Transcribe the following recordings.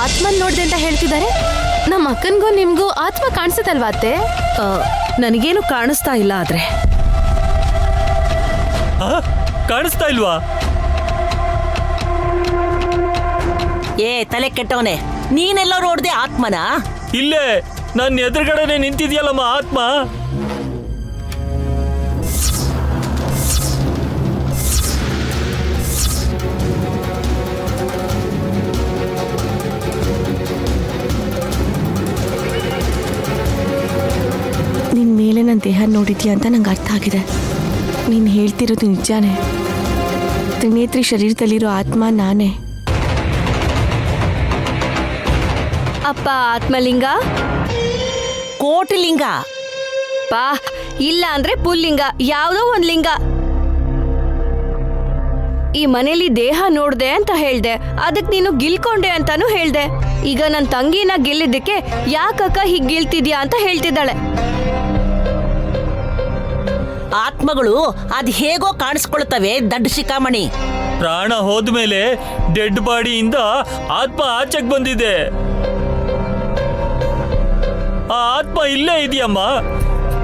ಆತ್ಮನ್ ನೋಡ್ದೆ ಅಂತ ಹೇಳ್ತಿದ್ದಾರೆ. ನಮ್ಮ ಅಕ್ಕನ್ಗೂ ನಿಮ್ಗೂ ಆತ್ಮ ಕಾಣಿಸುತ್ತಲ್ವಾ ಅತ್ತೆ? ನನಗೇನು ಕಾಣಿಸ್ತಾ ಇಲ್ಲ. ಆದ್ರೆ ಕಾಣಿಸ್ತಾ ಇಲ್ವಾ? ಏ ತಲೆ ಕೆಟ್ಟವನೆ, ನೀನೆಲ್ಲ ನೋಡ್ದೆ ಆತ್ಮನ? ಇಲ್ಲೇ ನನ್ನ ಎದುರುಗಡೆನೆ ನಿಂತಿದ್ಯಲ್ಲಮ್ಮ ಆತ್ಮ. ನಿನ್ ಮೇಲೆ ನನ್ನ ದೇಹ ನೋಡಿದ್ಯಾ ಅಂತ ನಂಗೆ ಅರ್ಥ ಆಗಿದೆ. ನೀನು ಹೇಳ್ತಿರೋದು ನಿಜಾನೇ. ತ್ರಿನೇತ್ರಿ ಶರೀರದಲ್ಲಿರೋ ಆತ್ಮ ನಾನೇ. ಅಪ್ಪ ಆತ್ಮಲಿಂಗ, ಕೋಟಿಲಿಂಗ. ಪಾ ಇಲ್ಲ ಅಂದ್ರೆ ಪುಲ್ಲಿಂಗ, ಯಾವುದೋ ಒಂದ್ ಲಿಂಗ. ಈ ಮನೇಲಿ ದೇಹ ನೋಡ್ದೆ ಅಂತ ಹೇಳ್ದೆ, ಅದಕ್ ನೀನು ಗಿಲ್ಕೊಂಡೆ ಅಂತಾನು ಹೇಳ್ದೆ. ಈಗ ನನ್ನ ತಂಗಿನ ಗೆಲ್ಲಿದ್ದಕ್ಕೆ ಯಾಕಕ್ಕ ಹೀಗ್ ಗಿಲ್ತಿದ್ಯಾ ಅಂತ ಹೇಳ್ತಿದ್ದಾಳೆ. ಆತ್ಮಗಳು ಅದ್ ಹೇಗೋ ಕಾಣಿಸ್ಕೊಳ್ತವೆ ದಡ್ಡ ಶಿಖಾಮಣಿ. ಪ್ರಾಣ ಹೋದ್ಮೇಲೆ ಡೆಡ್ ಬಾಡಿಯಿಂದ ಆತ್ಮ ಆಚೆಗೆ ಬಂದಿದೆ. ಆ ಆತ್ಮ ಇಲ್ಲೇ ಇದೆಯಮ್ಮ,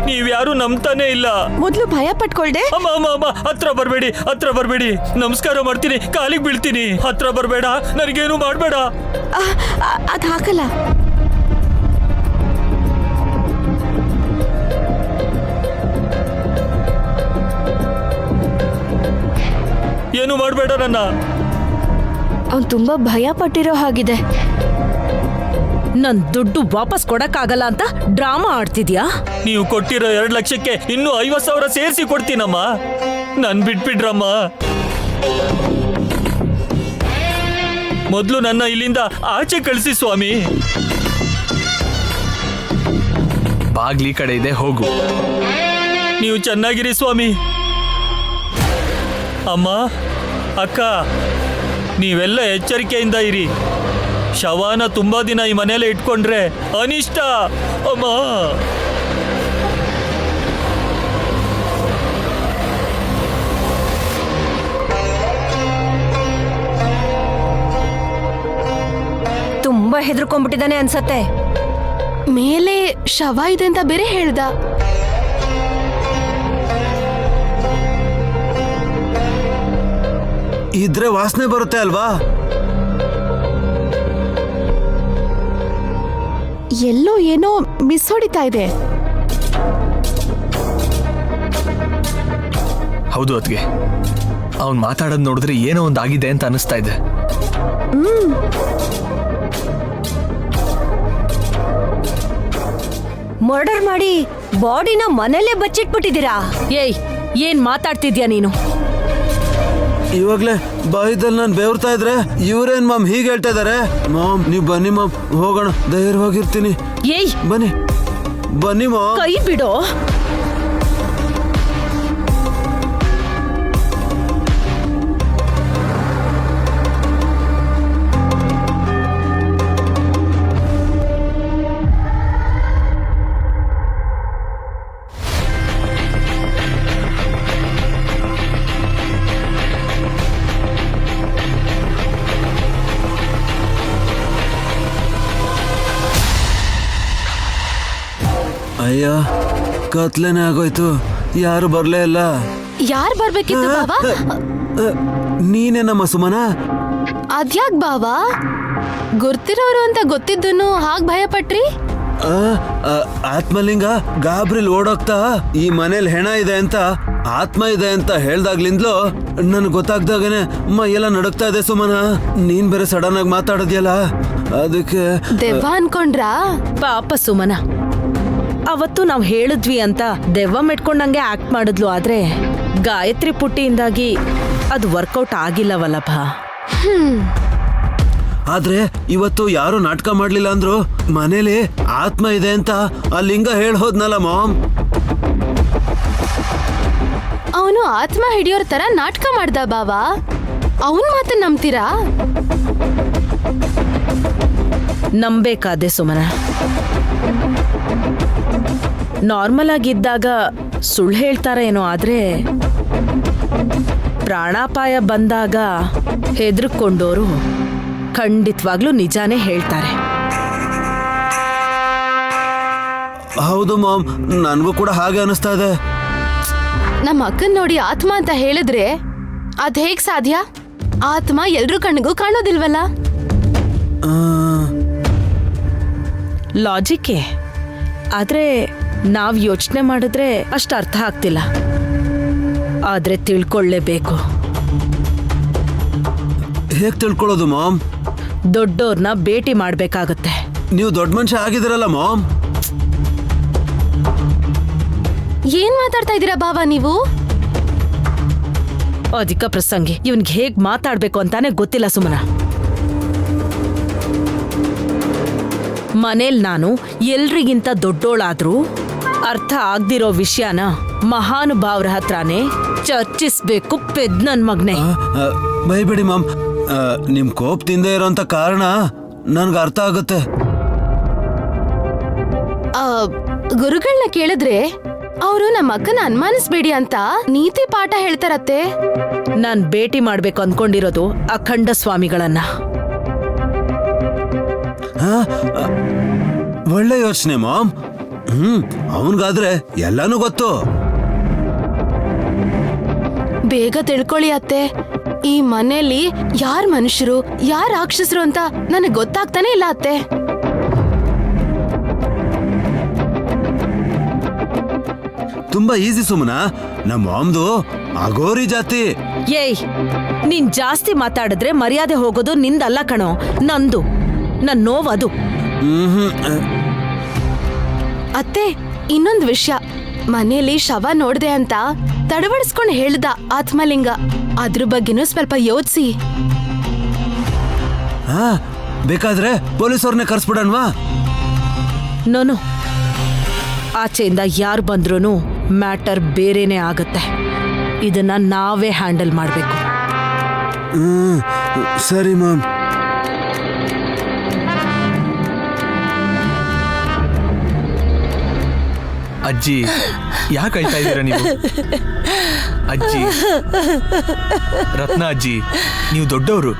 ನೀವ್ಯಾರು ನಂಬ್ತಾನೆ ಇಲ್ಲ. ಮೊದ್ಲು ಭಯ ಪಟ್ಕೊಳ್ದೆ. ಅಮ್ಮ ಅಮ್ಮ ಅಮ್ಮ, ಹತ್ರ ಬರ್ಬೇಡಿ. ನಮಸ್ಕಾರ ಮಾಡ್ತೀನಿ, ಕಾಲಿಗೆ ಬೀಳ್ತೀನಿ. ಹತ್ರ ಬರ್ಬೇಡ, ನನಗೇನು ಮಾಡ್ಬೇಡ. ಅದ್ ಹಾಕಲ್ಲ. ಏನು ಮಾಡ್ಬೇಡ ನನ್ನ. ಅವ್ನು ತುಂಬಾ ಭಯ ಪಟ್ಟಿರೋ ಹಾಗಿದೆ. ನನ್ ದುಡ್ಡು ವಾಪಸ್ ಕೊಡಕ್ಕಾಗಲ್ಲ ಅಂತ ಡ್ರಾಮಾ ಆಡ್ತಿದ್ಯಾ? ನೀವು ಕೊಟ್ಟಿರೋ 2 ಲಕ್ಷಕ್ಕೆ ಇನ್ನೂ 50,000 ಸೇರಿಸಿ ಕೊಡ್ತೀನಮ್ಮ. ನನ್ ಬಿಟ್ಬಿಡ್ರಮ್ಮ. ಮೊದ್ಲು ನನ್ನ ಇಲ್ಲಿಂದ ಆಚೆ ಕಳಿಸಿ ಸ್ವಾಮಿ. ಬಾಗ್ಲಿ ಕಡೆ ಇದೆ, ಹೋಗು. ನೀವು ಚೆನ್ನಾಗಿರಿ ಸ್ವಾಮಿ. ಅಮ್ಮ, ಅಕ್ಕ, ನೀವೆಲ್ಲ ಎಚ್ಚರಿಕೆಯಿಂದ ಇರಿ. ಶವನ ತುಂಬಾ ದಿನ ಈ ಮನೆಯಲ್ಲೇ ಇಟ್ಕೊಂಡ್ರೆ ಅನಿಷ್ಟ. ಅಮ್ಮ, ತುಂಬಾ ಹೆದರ್ಕೊಂಡ್ಬಿಟ್ಟಿದ್ದಾನೆ ಅನ್ಸತ್ತೆ. ಮೇಲೆ ಶವ ಇದೆ ಅಂತ ಬೇರೆ ಹೇಳ್ದ. ಇದ್ರೆ ವಾಸನೆ ಬರುತ್ತೆ ಅಲ್ವಾ? ಎಲ್ಲೋ ಏನೋ ಮಿಸ್ ಹೊಡಿತಾ ಇದೆ. ಹೌದು ಅದ್ಗೆ, ಅವ್ನ್ ಮಾತಾಡೋದ್ ನೋಡಿದ್ರೆ ಏನೋ ಒಂದಾಗಿದೆ ಅಂತ ಅನಿಸ್ತಾ ಇದೆ. ಮರ್ಡರ್ ಮಾಡಿ ಬಾಡಿನ ಮನೇಲೆ ಬಚ್ಚಿಟ್ಬಿಟ್ಟಿದ್ದೀರಾ? ಏಯ್, ಏನ್ ಮಾತಾಡ್ತಿದ್ಯಾ ನೀನು? ಇವಾಗ್ಲೇ ಬಾಯಿದಲ್ಲಿ ನಾನು ಬೇವ್ರ್ತಾ ಇದ್ರೆ ಇವ್ರೇನ್ ಮಾಮ್ ಹೀಗೆ ಹೇಳ್ತಾ ಇದಾರೆ? ಮಾಮ್ ನೀವ್ ಬನ್ನಿ ಮಾಮ್, ಹೋಗೋಣ, ಧೈರ್ಯವಾಗಿರ್ತೀನಿ. ಏಯ್, ಬನ್ನಿ ಮಾಮ್. ಕೈ ಬಿಡೋ. ಅಯ್ಯ, ಕತ್ಲೇನೆ ಆಗೋಯ್ತು, ಯಾರು ಬರ್ಲೇ ಇಲ್ಲ. ಯಾರ್ ಬರ್ಬೇಕಿತ್ತು ಬಾವಾ? ನೀನೇನಮ್ಮ ಸುಮನ? ಅದ್ಯಾಕ್ ಬಾವಾ, ಗುರ್ತಿರೋರು ಅಂತ ಗೊತ್ತಿದ್ದನು ಹಾಗ್ ಭಯ ಪಟ್ರಿ? ಆತ್ಮಲಿಂಗ ಗಾಬ್ರಿಲ್ ಓಡೋಗ್ತಾ ಈ ಮನೇಲಿ ಹೆಣ ಇದೆ ಅಂತ, ಆತ್ಮ ಇದೆ ಅಂತ ಹೇಳ್ದಾಗ್ಲಿಂದ್ಲು ನನ್ಗೆ ಗೊತ್ತಾಗ್ದಾಗನೆ ಎಲ್ಲ ನಡುಗ್ತಾ ಇದೆ ಸುಮನ. ನೀನ್ ಬೇರೆ ಸಡನ್ ಆಗಿ ಮಾತಾಡೋದ್ಯಲ್ಲ, ಅದಕ್ಕೆ ದೆವ್ವ ಅನ್ಕೊಂಡ್ರಾ? ಪಾಪ ಸುಮನ, ಅವತ್ತು ನಾವ್ ಹೇಳಿದ್ವಿ ಅಂತ ದೆವ್ವ ಮೆಟ್ಕೊಂಡಂಗೆ ಆಕ್ಟ್ ಮಾಡಿದ್ಲು. ಆದ್ರೆ ಗಾಯತ್ರಿ ಪುಟ್ಟಿಯಿಂದಾಗಿ ಅದು ವರ್ಕೌಟ್ ಆಗಿಲ್ಲವಲ್ಲಭ. ಆದ್ರೆ ಇವತ್ತು ಯಾರು ನಾಟಕ ಮಾಡ್ಲಿಲ್ಲ ಅಂದ್ರು ಮನೇಲಿ ಆತ್ಮ ಇದೆ ಅಂತ ಆ ಲಿಂಗ ಹೋದ್ನಲ್ಲ ಮಾಮ್. ಅವನು ಆತ್ಮ ಹಿಡಿಯೋರ್ ತರ ನಾಟಕ ಮಾಡ್ದ ಬಾವಾ. ಅವನ್ ಮಾತನ್ನ ನಂಬ್ತೀರಾ? ನಂಬೇಕಾದೆ ಸುಮನ. ನಾರ್ಮಲ್ ಆಗಿದ್ದಾಗ ಸುಳ್ಳು ಹೇಳ್ತಾರೇನೋ, ಆದ್ರೆ ಪ್ರಾಣಾಪಾಯ ಬಂದಾಗ ಹೆದರ್ಕೊಂಡೋರು ಖಂಡಿತವಾಗ್ಲೂ ನಿಜಾನೇ ಹೇಳ್ತಾರೆ. ಹೌದು ಮಾಮ್, ನನಗೂ ಕೂಡ ಹಾಗೆ ಅನಿಸ್ತಾ ಇದೆ. ನಮ್ಮ ಅಕ್ಕನ್ ನೋಡಿ ಆತ್ಮ ಅಂತ ಹೇಳಿದ್ರೆ ಅದ್ ಹೇಗ್ ಸಾಧ್ಯ? ಆತ್ಮ ಎಲ್ರ ಕಣ್ಣಿಗೂ ಕಾಣೋದಿಲ್ವಲ್ಲ. ಆ, ಲಾಜಿಕ್ಕೆ, ಆದ್ರೆ ನಾವ್ ಯೋಚನೆ ಮಾಡಿದ್ರೆ ಅಷ್ಟು ಅರ್ಥ ಆಗ್ತಿಲ್ಲ. ಆದ್ರೆ ತಿಳ್ಕೊಳ್ಳೇಬೇಕು. ಹೇಗ್ ತಿಳ್ಕೊಳ್ಳೋದು ಮಾಮ್? ದೊಡ್ಡೋರ್ನ ಭೇಟಿ ಮಾಡ್ಬೇಕಾಗತ್ತೆ. ನೀವು ದೊಡ್ಡ ಮನುಷ್ಯ ಆಗಿದ್ದೀರಲ್ಲ ಮಾಮ್. ಏನ್ ಮಾತಾಡ್ತಾ ಇದೀರಾ ಬಾವ ನೀವು? ಅಧಿಕ ಪ್ರಸಂಗಿ, ಇವನ್ಗೆ ಹೇಗ್ ಮಾತಾಡ್ಬೇಕು ಅಂತಾನೆ ಗೊತ್ತಿಲ್ಲ ಸುಮನ. ಮನೇಲ್ ನಾನು ಎಲ್ರಿಗಿಂತ ದೊಡ್ಡೋಳಾದ್ರೂ ಅರ್ಥ ಆಗ್ದಿರೋ ವಿಷಯನ ಮಹಾನುಭಾವ್ರ ಹತ್ರನೇ ಚರ್ಚಿಸ್ಬೇಕು. ಪೆದ್ ನನ್ ಮಗ್ನೆ. ಬೈಬೇಡಿ ಮಾಮ್, ನಿಮ್ ಕೋಪದಿಂದ ಇರೋಂತ ಕಾರಣ ನನ್ಗೆ ಅರ್ಥ ಆಗುತ್ತೆ. ಗುರುಗಳನ್ನ ಕೇಳಿದ್ರೆ ಅವರು ನಮ್ಮ ಅಕ್ಕನ ಅನುಮಾನಿಸ್ಬೇಡಿ ಅಂತ ನೀತಿ ಪಾಠ ಹೇಳ್ತಾರತ್ತೆ. ನಾನ್ ಭೇಟಿ ಮಾಡ್ಬೇಕು ಅನ್ಕೊಂಡಿರೋದು ಅಖಂಡ ಸ್ವಾಮಿಗಳನ್ನ. ಒಳ್ಳೆ ಯೋಚನೆ ಮಾಮ್. ಅವನ್ಗಾದ್ರೆ ಎಲ್ಲಾನು ಗೊತ್ತು. ಬೇಗ ತಿಳ್ಕೊಳ್ಳಿ ಅತ್ತೆ. ಈ ಮನೆಯಲ್ಲಿ ಯಾರ್ ಮನುಷ್ಯರು ಯಾರ್ ರಾಕ್ಷಸರು ಅಂತ ನನಗೆ ಗೊತ್ತಾಗ್ತಾನೆ ಇಲ್ಲ ಅತ್ತೆ. ತುಂಬಾ ಈಸಿ ಸುಮನ. ನಮ್ಮ ಮಾಮ್ದು ಅಗೋರಿ ಜಾತಿ. ಏಯ್, ನೀನ್ ಜಾಸ್ತಿ ಮಾತಾಡಿದ್ರೆ ಮರ್ಯಾದೆ ಹೋಗೋದು ನಿಂದಲ್ಲ ಕಣೋ, ನಂದು. ನನ್ ನೋವದು. ಅತ್ತೆ, ಇನ್ನೊಂದು ವಿಷಯ. ಮನೇಲಿ ಶವ ನೋಡ್ದೆ ಅಂತ ತಡವಡಿಸ್ಕೊಂಡು ಹೇಳ್ದ ಆತ್ಮಲಿಂಗ. ಅದ್ರ ಬಗ್ಗೆನೂ ಸ್ವಲ್ಪ ಯೋಚಿಸಿ. ಹಾ, ಬೇಕಾದ್ರೆ ಪೊಲೀಸವ್ರನ್ನೇ ಕರ್ಸ್ಬಿಡಣ್ವಾ? ನೋನು, ಆಚೆಯಿಂದ ಯಾರು ಬಂದ್ರೂ ಮ್ಯಾಟರ್ ಬೇರೆನೇ ಆಗತ್ತೆ. ಇದನ್ನ ನಾವೇ ಹ್ಯಾಂಡಲ್ ಮಾಡ್ಬೇಕು. ಸರಿ ಮ್ಯಾಮ್. ಅಜ್ಜಿ, ಯಾಕೆ ಅಳ್ತಾ ಇದ್ದೀರಾ ನೀವು? ಅಜ್ಜಿ, ರತ್ನ ಅಜ್ಜಿ, ನೀವು ದೊಡ್ಡವರು,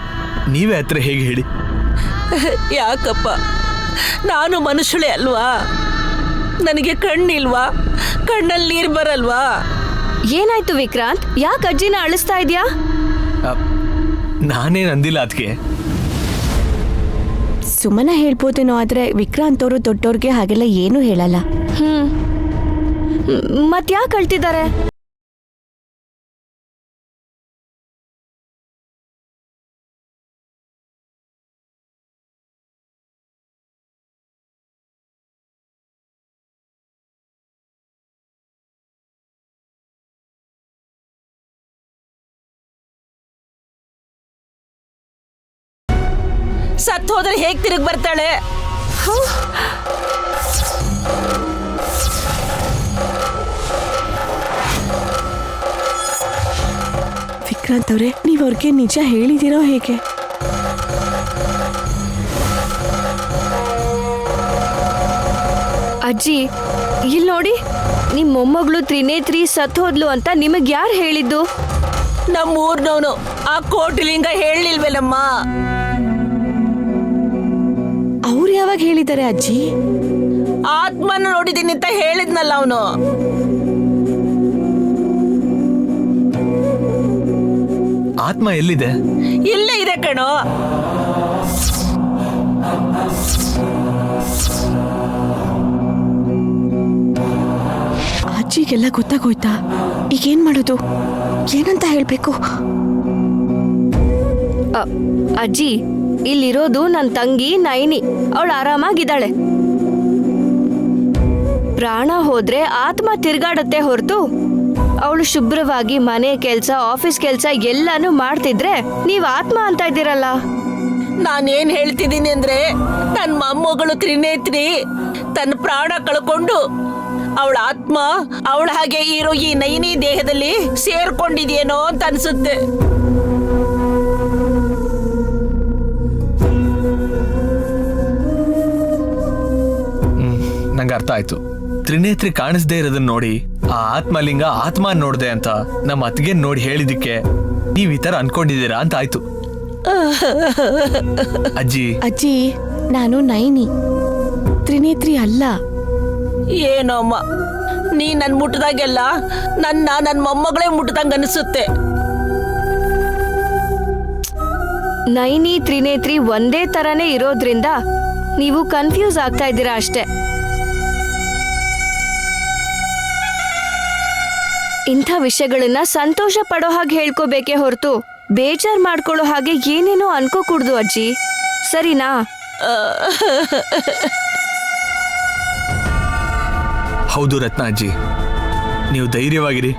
ನೀವೇ ಹತ್ರ ಹೇಗೆ ಹೇಳಿ? ಯಾಕಪ್ಪ, ನಾನು ಮನುಷ್ಯಳೇ ಅಲ್ವಾ? ನನಗೆ ಕಣ್ಣಿಲ್ವಾ? ಕಣ್ಣಲ್ಲಿ ನೀರು ಬರಲ್ವಾ? ಏನಾಯ್ತು ವಿಕ್ರಾಂತ್? ಯಾಕೆ ಅಜ್ಜಿನ ಅಳಿಸ್ತಾ ಇದ್ಯಾ? ನಾನೇನು ಅಂದಿಲ್ಲ ಅದಕ್ಕೆ. ಸುಮನ ಹೇಳ್ಬೋದೇನೋ, ಆದ್ರೆ ವಿಕ್ರಾಂತ್ ಅವರು ದೊಡ್ಡವ್ರಿಗೆ ಹಾಗೆಲ್ಲ ಏನು ಹೇಳಲ್ಲ. ಮತ್ ಯಾಕೆ ಅಳ್ತಿದ್ದಾರೆ? ಸತ್ತು ಹೋದ್ರೆ ಹೇಗ್ ತಿರುಗಿ ಬರ್ತಾಳೆ? ವಿಕ್ರಾಂತ್ ಅವ್ರೆ, ನೀವ್ ಅವ್ರಿಗೆ ನಿಜ ಹೇಳಿದಿರೋ ಹೇಗೆ? ಅಜ್ಜಿ, ಇಲ್ಲಿ ನೋಡಿ, ನಿಮ್ ಮೊಮ್ಮಗಳು ತ್ರಿನೇತ್ರಿ ಸತ್ ಹೋದ್ಲು ಅಂತ ನಿಮಗ್ ಯಾರು ಹೇಳಿದ್ದು? ನಮ್ಮೂರ್ನವನು ಆ ಕೋಟಿಲಿಂಗ ಹೇಳಿಲ್ವೇನಮ್ಮ? ಅವ್ರು ಯಾವಾಗ ಹೇಳಿದ್ದಾರೆ ಅಜ್ಜಿ? ಆತ್ಮನ ನೋಡಿದೀನಿ ಅಂತ ಹೇಳಿದ್ನಲ್ಲ ಅವನು. ಆತ್ಮ ಎಲ್ಲಿದೆ? ಇಲ್ಲೇ ಇದೆ ಕಣೋ. ಅಜ್ಜಿಗೆಲ್ಲ ಗೊತ್ತಾಗೋಯ್ತಾ? ಈಗೇನ್ ಮಾಡೋದು? ಏನಂತ ಹೇಳ್ಬೇಕು? ಅಜ್ಜಿ, ಇಲ್ಲಿರೋದು ನನ್ನ ತಂಗಿ ನೈನಿ. ಅವಳು ಆರಾಮಾಗಿದ್ದಾಳೆ. ಪ್ರಾಣ ಹೋದ್ರೆ ಆತ್ಮ ತಿರ್ಗಾಡತ್ತೆ ಹೊರತು ಅವಳು ಶುಭ್ರವಾಗಿ ಮನೆ ಕೆಲ್ಸ, ಆಫೀಸ್ ಕೆಲ್ಸ ಎಲ್ಲಾನು ಮಾಡ್ತಿದ್ರೆ ನೀವ್ ಆತ್ಮ ಅಂತ ಇದ್ದೀರಲ್ಲ. ನಾನೇನ್ ಹೇಳ್ತಿದ್ದೀನಿ ಅಂದ್ರೆ, ನನ್ನ ಮೊಮ್ಮಗಳು ತ್ರಿನೇತ್ರಿ ತನ್ನ ಪ್ರಾಣ ಕಳ್ಕೊಂಡು ಅವಳ ಆತ್ಮ ಅವಳ ಹಾಗೆ ಇರೋ ಈ ನೈನಿ ದೇಹದಲ್ಲಿ ಸೇರ್ಕೊಂಡಿದ್ಯೇನೋ ಅಂತ ಅನ್ಸುತ್ತೆ. ನಂಗೆ ಅರ್ಥ ಆಯ್ತು. ತ್ರಿನೇತ್ರಿ ಕಾಣಿಸ್ದೇ ಇರೋದನ್ನ ನೋಡಿ ಆ ಆತ್ಮಲಿಂಗ ಆತ್ಮ ನೋಡ್ದೆ ಅಂತ ನಮ್ಮ ಅತ್ತಿಗೆ ನೋಡಿ ಹೇಳಿದಿಕ್ಕೆ ನೀವ್ ಈ ತರ ಅನ್ಕೊಂಡಿದ್ದೀರಾ ಅಂತ ಆಯ್ತು. ಅಜ್ಜಿ ಅಜ್ಜಿ ನಾನು ನೈನಿ ತ್ರಿನೇತ್ರಿ ಅಲ್ಲ. ಏನೋ ಅಮ್ಮ, ನೀ ನನ್ ಮುಟ್ಟದಾಗೆಲ್ಲ ನನ್ನ ಮೊಮ್ಮಗಳೇ ಮುಟ್ಟದಂಗ ಅನಿಸುತ್ತೆ. ನೈನಿ ತ್ರಿನೇತ್ರಿ ಒಂದೇ ತರನೇ ಇರೋದ್ರಿಂದ ನೀವು ಕನ್ಫ್ಯೂಸ್ ಆಗ್ತಾ ಇದ್ದೀರಾ ಅಷ್ಟೇ. ಇಂಥ ವಿಷಯಗಳನ್ನ ಸಂತೋಷ ಪಡೋ ಹಾಗೆ ಹೇಳ್ಕೋಬೇಕೇ ಹೊರತು ಬೇಜಾರ್ ಮಾಡ್ಕೊಳ್ಳೋ ಹಾಗೆ ಏನೇನೋ ಅನ್ಕೋಕೂಡ್ದು ಅಜ್ಜಿ, ಸರಿನಾ? ಹೌದು ರತ್ನ ಅಜ್ಜಿ, ನೀವು ಧೈರ್ಯವಾಗಿರಿ.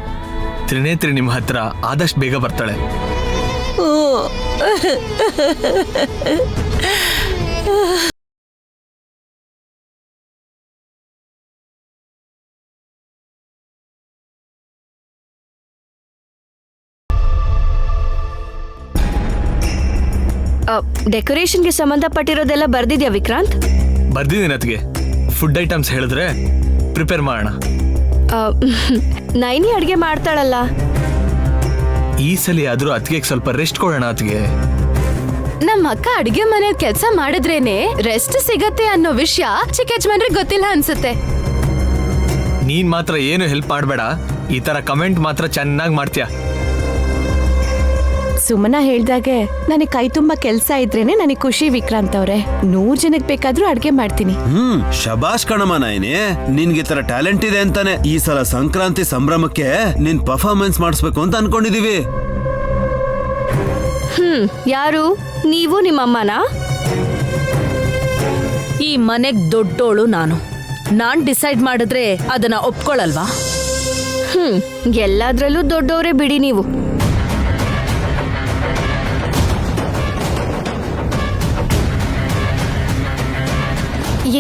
ತ್ರಿನೇತ್ರಿ ನಿಮ್ಮ ಹತ್ರ ಆದಷ್ಟು ಬೇಗ ಬರ್ತಾಳೆ. ಡೆಕೋರೇಷನ್ಗೆ ಸಂಬಂಧಪಟ್ಟಿರೋದೆಲ್ಲ ಬರ್ದಿದ್ಯಾ ವಿಕ್ರಾಂತ್? ಬರ್ದಿದ್ದೀನಿ ಅತ್ಗೆ. ಫುಡ್ ಐಟಮ್ಸ್ ಹೇಳಿದ್ರೆ ಪ್ರಿಪೇರ್ ಮಾಡೋಣ. ನೈನಿ ಅಡ್ಗೆ ಮಾಡ್ತಾಳಲ್ಲ. ಈ ಸಲ ಆದ್ರೂ ಅತ್ಗೆಗೆ ಸ್ವಲ್ಪ ರೆಸ್ಟ್ ಕೊಡೋಣ ಅತ್ಗೆ. ನಮ್ಮ ಅಕ್ಕ ಅಡಿಗೆ ಮನೇಲಿ ಕೆಲಸ ಮಾಡಿದ್ರೇನೆ ರೆಸ್ಟ್ ಸಿಗತ್ತೆ ಅನ್ನೋ ವಿಷಯ ಚಿಕ್ಕ ಯಜಮಾನ್ರಿಗೆ ಗೊತ್ತಿಲ್ಲ ಅನ್ಸುತ್ತೆ. ನೀನ್ ಮಾತ್ರ ಏನು ಹೆಲ್ಪ್ ಮಾಡಬೇಡ. ಈ ತರ ಕಮೆಂಟ್ ಮಾತ್ರ ಚೆನ್ನಾಗಿ ಮಾಡ್ತೀಯ. ಸುಮನ ಹೇಳ್ದಾಗೆ ನನಗೆ ಕೈ ತುಂಬಾ ಕೆಲ್ಸ ಇದ್ರೇನೆ ನನಗೆ ಖುಷಿ ವಿಕ್ರಾಂತ್ ಅವ್ರೆ. 100 ಜನಕ್ಕೆ ಬೇಕಾದ್ರೂ ಅಡ್ಗೆ ಮಾಡ್ತೀನಿ. ಶಬಾಷ್ ಕಣಮ್ಮ ನಾಯಿನಿ, ನಿನ್ಗೆ ತರ ಟ್ಯಾಲೆಂಟ್ ಇದೆ ಅಂತಾನೆ ಈ ಸಲ ಸಂಕ್ರಾಂತಿ ಸಂಭ್ರಮಕ್ಕೆ ನಿನ್ ಪರ್ಫಾರ್ಮೆನ್ಸ್ ಮಾಡಿಸ್ಬೇಕು ಅಂತ ಅನ್ಕೊಂಡಿದೀವಿ. ಯಾರು ನೀವು? ನಿಮ್ಮಮ್ಮನಾ? ಈ ಮನೆಗ್ ದೊಡ್ಡೋಳು ನಾನ್ ಡಿಸೈಡ್ ಮಾಡಿದ್ರೆ ಅದನ್ನ ಒಪ್ಕೊಳ್ಳಲ್ವಾ? ಎಲ್ಲಾದ್ರಲ್ಲೂ ದೊಡ್ಡವರೇ ಬಿಡಿ ನೀವು.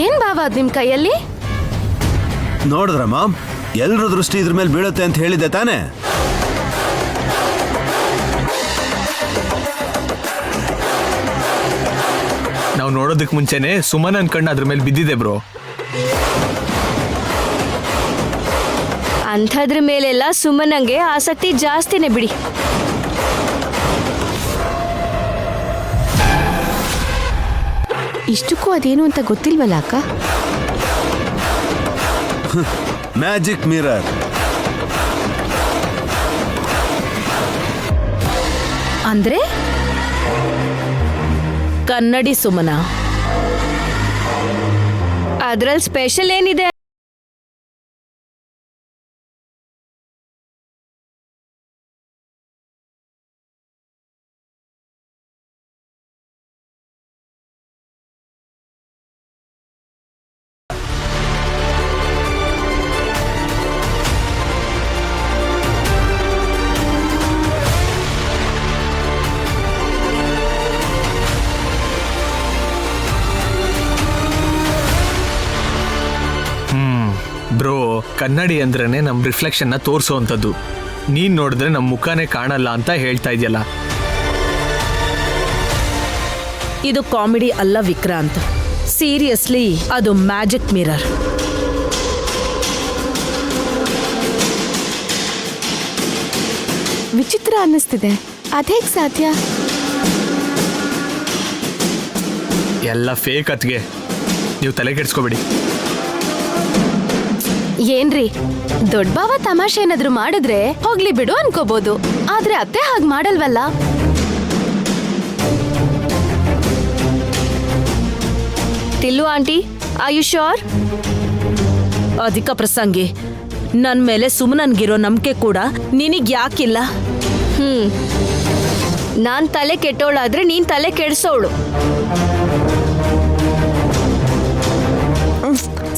ಏನ್ ಬಾವ ಅದ್ ನಿಮ್ ಕೈಯಲ್ಲಿ? ನೋಡಿದ್ರಮ್ಮ, ಎಲ್ರ ದೃಷ್ಟಿ ಇದ್ರ ಮೇಲೆ ಬೀಳುತ್ತೆ ಅಂತ ಹೇಳಿದೆ ತಾನೆ. ನಾವು ನೋಡೋದಕ್ ಮುಂಚೆನೆ ಸುಮನ್ ಕಣ್ಣು ಅದ್ರ ಮೇಲೆ ಬಿದ್ದಿದೆ ಬ್ರೋ. ಅಂಥದ್ರ ಮೇಲೆಲ್ಲ ಸುಮ್ಮನಂಗೆ ಆಸಕ್ತಿ ಜಾಸ್ತಿನೇ ಬಿಡಿ. ಇಷ್ಟಕ್ಕೂ ಅದೇನು ಅಂತ ಗೊತ್ತಿಲ್ವಲ್ಲ ಅಕ್ಕ? Magic mirror. ಅಂದ್ರೆ ಕನ್ನಡಿ ಸುಮನ. ಅದ್ರಲ್ಲಿ ಸ್ಪೆಷಲ್ ಏನಿದೆ? ಬ್ರೋ, ಕನ್ನಡಿ ಅಂದ್ರೇನೆ ನಮ್ ರಿಫ್ಲೆಕ್ಷನ್ನ ತೋರಿಸೋವಂಥದ್ದು. ನೀನ್ ನೋಡಿದ್ರೆ ನಮ್ ಮುಖನೇ ಕಾಣಲ್ಲ ಅಂತ ಹೇಳ್ತಾ ಇದೆಯಲ್ಲ. ಇದು ಕಾಮಿಡಿ ಅಲ್ಲ ವಿಕ್ರಾಂತ್, ಸೀರಿಯಸ್ಲಿ ಅದು ಮ್ಯಾಜಿಕ್ ಮಿರರ್. ವಿಚಿತ್ರ ಅನ್ನಿಸ್ತಿದೆ, ಅದೇಗ್ ಸಾಧ್ಯ? ಎಲ್ಲ ಫೇಕ್ ಅತ್ಗೆ, ನೀವು ತಲೆ ಕೆಡ್ಸ್ಕೊಬೇಡಿ. ಏನ್ರಿ, ದೊಡ್ಡ ಬಾವ ತಮಾಷೆ ಏನಾದ್ರು ಮಾಡಿದ್ರೆ ಹೋಗ್ಲಿ ಬಿಡು ಅನ್ಕೋಬಹುದು, ಆದ್ರೆ ಅತ್ತೆ ಹಾಗೆ ಮಾಡಲ್ವಲ್ಲ. ಟಿಲ್ಲು ಆಂಟಿ, ಆರ್ ಯು ಶ್ಯೂರ್? ಅಧಿಕ ಪ್ರಸಂಗಿ, ನನ್ ಮೇಲೆ ಸುಮನನ್ಗಿರೋ ನಂಬಿಕೆ ಕೂಡ ನಿನಗ್ ಯಾಕಿಲ್ಲ? ನಾನ್ ತಲೆ ಕೆಟ್ಟೋಳಾದ್ರೆ ನೀನ್ ತಲೆ ಕೆಡ್ಸೋಳು.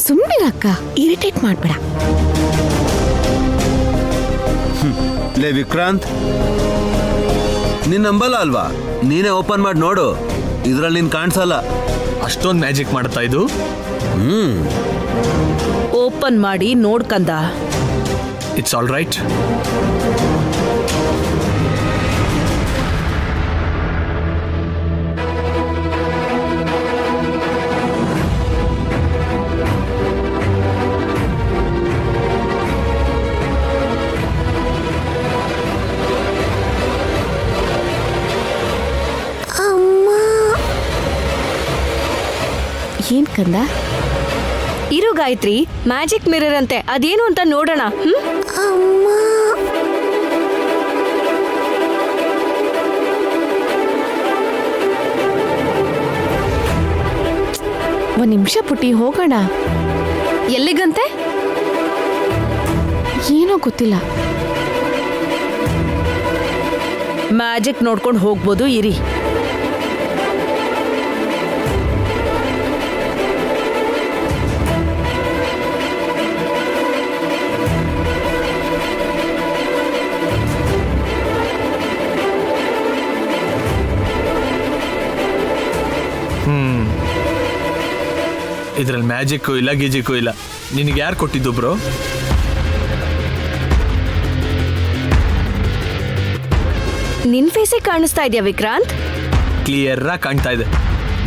ಸುಮ್ಮನಿರಕ್ಕ, ಇರಿಟೇಟ್ ಮಾಡ್ಬೇಡ. ಲೇ ವಿಕ್ರಾಂತ್, ನಿನ್ ನಂಬಲ್ಲ ಅಲ್ವಾ? ನೀನೇ ಓಪನ್ ಮಾಡಿ ನೋಡು, ಇದ್ರಲ್ಲಿ ನೀನ್ ಕಾಣಿಸಲ್ಲ. ಅಷ್ಟೊಂದು ಮ್ಯಾಜಿಕ್ ಮಾಡ್ತಾ ಇದು. ಓಪನ್ ಮಾಡಿ ನೋಡ್ಕಂದ. It's all right. ಏನ್ ಕಂದ? ಇರು ಗಾಯತ್ರಿ, ಮ್ಯಾಜಿಕ್ ಮಿರರ್ ಅಂತೆ, ಅದೇನು ಅಂತ ನೋಡೋಣ. ಒಂದ್ ನಿಮಿಷ ಪುಟ್ಟಿ, ಹೋಗೋಣ. ಎಲ್ಲಿಗಂತೆ? ಏನೋ ಗೊತ್ತಿಲ್ಲ. ಮ್ಯಾಜಿಕ್ ನೋಡ್ಕೊಂಡು ಹೋಗ್ಬೋದು, ಇರಿ. ಇದ್ರಲ್ಲಿ ಮ್ಯಾಜಿಕ್ಕು ಇಲ್ಲ, ಗೀಜಿಕ್ಕೂ ಇಲ್ಲ. ನಿನಗೆ ಯಾರು ಕೊಟ್ಟಿದ್ದು ಬ್ರೋ? ನಿನ್ ಫೇಸೇ ಕಾಣಿಸ್ತಾ ಇದೆಯಾ ವಿಕ್ರಾಂತ್? ಕ್ಲಿಯರ್ ಆಗಿ ಕಾಣ್ತಾ ಇದೆ,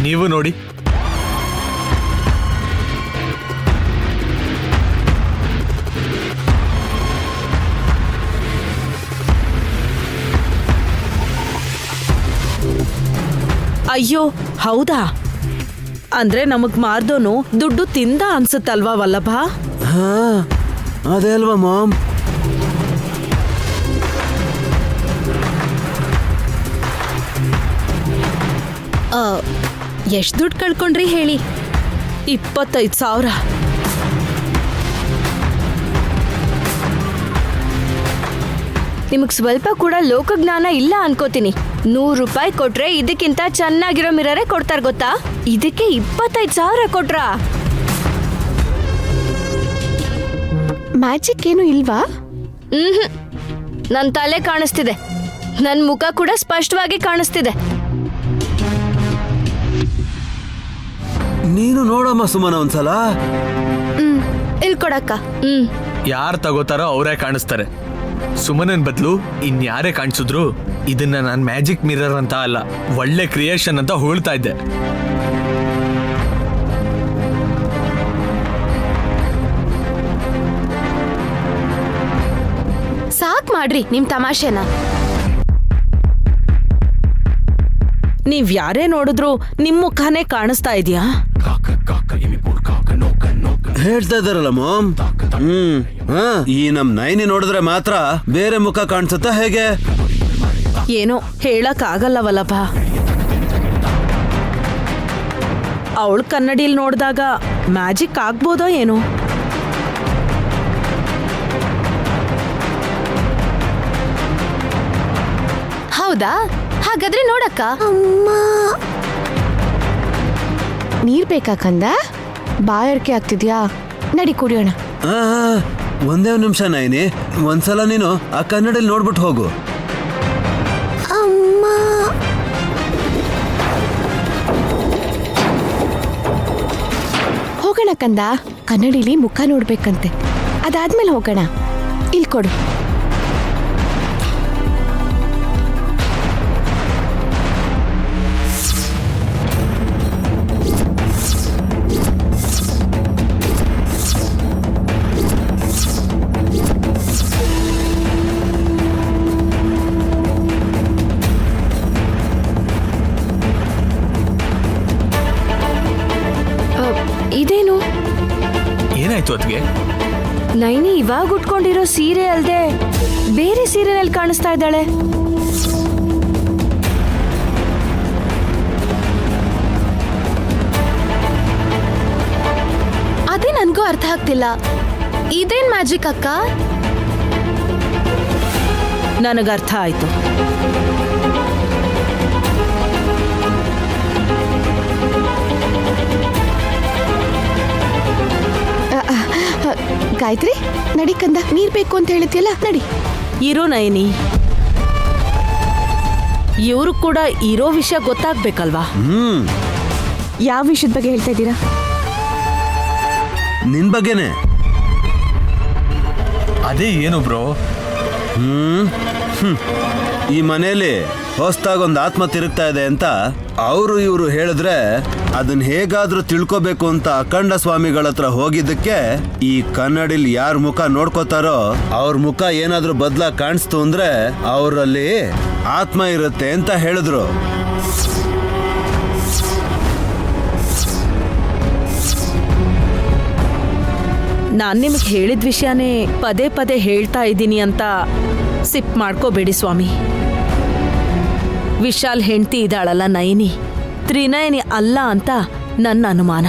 ನೀವು ನೋಡಿ. ಅಯ್ಯೋ, ಹೌದಾ? ಅಂದ್ರೆ ನಮಗ್ ಮಾರ್ದೋನು ದುಡ್ಡು ತಿಂದ ಅನ್ಸುತ್ತಲ್ವಾ ವಲ್ಲಭ? ಹಾ, ಅದೇ ಅಲ್ವಾ ಮಾಮ್. ಎಷ್ಟ್ ದುಡ್ಡು ಕಳ್ಕೊಂಡ್ರಿ ಹೇಳಿ? 25,000. ನಿಮಗ್ ಸ್ವಲ್ಪ ಕೂಡ ಲೋಕಜ್ಞಾನ ಇಲ್ಲ ಅನ್ಕೋತೀನಿ. 100 ರೂಪಾಯಿ ಕೊಟ್ರೆ ಇದಕ್ಕಿಂತ ಚೆನ್ನಾಗಿರೋ ಮಿರರೇ ಕೊಡ್ತಾರ ಗೊತ್ತಾ? ಇದಕ್ಕೆ 25,000 ಕೊಟ್ರಾ? ಮ್ಯಾಜಿಕ್ ಏನು ಇಲ್ವಾ? ನನ್ ತಲೆ ಕಾಣಿಸ್ತಿದೆ, ನನ್ ಮುಖ ಕೂಡ ಸ್ಪಷ್ಟವಾಗಿ ಕಾಣಿಸ್ತಿದೆ. ನೀನು ನೋಡಮ್ಮ ಸುಮನ ಒಂದ್ಸಲ. ಇಲ್ ಕೊಡಕ್ಕ. ಯಾರು ತಗೋತಾರೋ ಅವರೇ ಕಾಣಿಸ್ತಾರೆ. ಸುಮನನ್ ಬದಲು ಇನ್ಯಾರೇ ಕಾಣಿಸಿದ್ರು ಇದನ್ನ ನಾನು ಮ್ಯಾಜಿಕ್ ಮಿರರ್ ಅಂತ ಅಲ್ಲ, ಒಳ್ಳೆ ಕ್ರಿಯೇಷನ್ ಅಂತ ಹೋಳ್ತಾ ಇದ್ದೆ. ಸಾಕ್ ಮಾಡ್ರಿ ನಿಮ್ ತಮಾಷೆನ. ನೀವ್ ಯಾರೇ ನೋಡಿದ್ರು ನಿಮ್ ಮುಖನೇ ಕಾಣಿಸ್ತಾ ಇದೆಯಾ? ಹೇಳ್ತಾ ಇದಾರಲ್ಲ ಮಾಮ್. ಈ ನಮ್ ನೈನಿ ನೋಡಿದ್ರೆ ಮಾತ್ರ ಬೇರೆ ಮುಖ ಕಾಣಿಸುತ್ತಾ ಹೇಗೆ? ಏನೋ ಹೇಳಕ್ ಆಗಲ್ಲ ವಲ್ಲಭ. ಅವಳು ಕನ್ನಡಿಲ್ ನೋಡಿದಾಗ ಮ್ಯಾಜಿಕ್ ಆಗ್ಬೋದೋ ಏನೋ. ಹೌದಾ? ಹಾಗಾದ್ರೆ ನೋಡಕ್ಕ. ನೀರ್ ಬೇಕಾ ಕಂದ? ಬಾಯಾರಿಕೆ ಆಗ್ತಿದ್ಯಾ? ನಡಿ ಕುಡಿಯೋಣ. ಒಂದೇ ನಿಮಿಷ ನೈನಿ, ಒಂದ್ಸಲ ನೀನು ಆ ಕನ್ನಡಲ್ಲಿ ನೋಡ್ಬಿಟ್ಟು ಹೋಗು. ಹೋಗೋಣ ಕಂದ, ಕನ್ನಡಿಲಿ ಮುಖ ನೋಡ್ಬೇಕಂತೆ. ಅದಾದ್ಮೇಲೆ ಹೋಗೋಣ. ಇಲ್ಲಿ ಕೊಡು. ಇದೇನು? ಏನಾಯ್ತು ಅದ್ಗೆ? ನೈನಿ ಇವಾಗ ಉಟ್ಕೊಂಡಿರೋ ಸೀರೆ ಅಲ್ದೆ ಬೇರೆ ಸೀರೆನಲ್ಲಿ ಕಾಣಿಸ್ತಾ ಇದ್ದಾಳೆ. ಅದೇ ನನ್ಗೂ ಅರ್ಥ ಆಗ್ತಿಲ್ಲ. ಇದೇನ್ ಮ್ಯಾಜಿಕ್ ಅಕ್ಕ? ನನಗರ್ಥ ಆಯ್ತು. ಗಾಯತ್ರಿ, ನಡಿ ಕಂದ, ನೀರ್ ಬೇಕು ಅಂತ ಹೇಳಿದ್ಯಲ್ಲ, ನಡಿ. ಇರೋ ನೈನಿ, ಇವರು ಕೂಡ ಇರೋ ವಿಷಯ ಗೊತ್ತಾಗ್ಬೇಕಲ್ವಾ? ಯಾವ ವಿಷಯದ ಬಗ್ಗೆ ಹೇಳ್ತಾ ಇದ್ದೀರಾ? ನಿನ್ ಬಗ್ಗೆನೆ. ಅದೇ ಏನು ಬ್ರೋ? ಈ ಮನೆಯಲ್ಲಿ ಹೊಸ್ದಾಗೊಂದು ಆತ್ಮ ತಿರುಗ್ತಾ ಇದೆ ಅಂತ ಅವರು ಇವರು ಹೇಳಿದ್ರೆ ಅದನ್ನ ಹೇಗಾದ್ರೂ ತಿಳ್ಕೊಬೇಕು ಅಂತ ಅಖಂಡ ಸ್ವಾಮಿಗಳ ಹತ್ರ ಹೋಗಿದ್ದಕ್ಕೆ ಈ ಕನ್ನಡಿಲಿ ಯಾರ ಮುಖ ನೋಡ್ಕೋತಾರೋ ಅವ್ರ ಮುಖ ಏನಾದ್ರೂ ಬದಲಾ ಕಾಣಿಸ್ತು ಅಂದ್ರೆ ಅವರಲ್ಲಿ ಆತ್ಮ ಇರುತ್ತೆ ಅಂತ ಹೇಳಿದ್ರು. ನಾನ್ ನಿಮಗೆ ಹೇಳಿದ ವಿಷಯನೇ ಪದೇ ಪದೇ ಹೇಳ್ತಾ ಇದ್ದೀನಿ ಅಂತ ಸಿಪ್ ಮಾಡ್ಕೋಬೇಡಿ ಸ್ವಾಮಿ. ವಿಶಾಲ್ ಹೆಂಡತಿ ಇದ್ದಾಳಲ್ಲ ನಯನಿ, ತ್ರಿನಯನಿ ಅಲ್ಲ ಅಂತ ನನ್ನ ಅನುಮಾನ.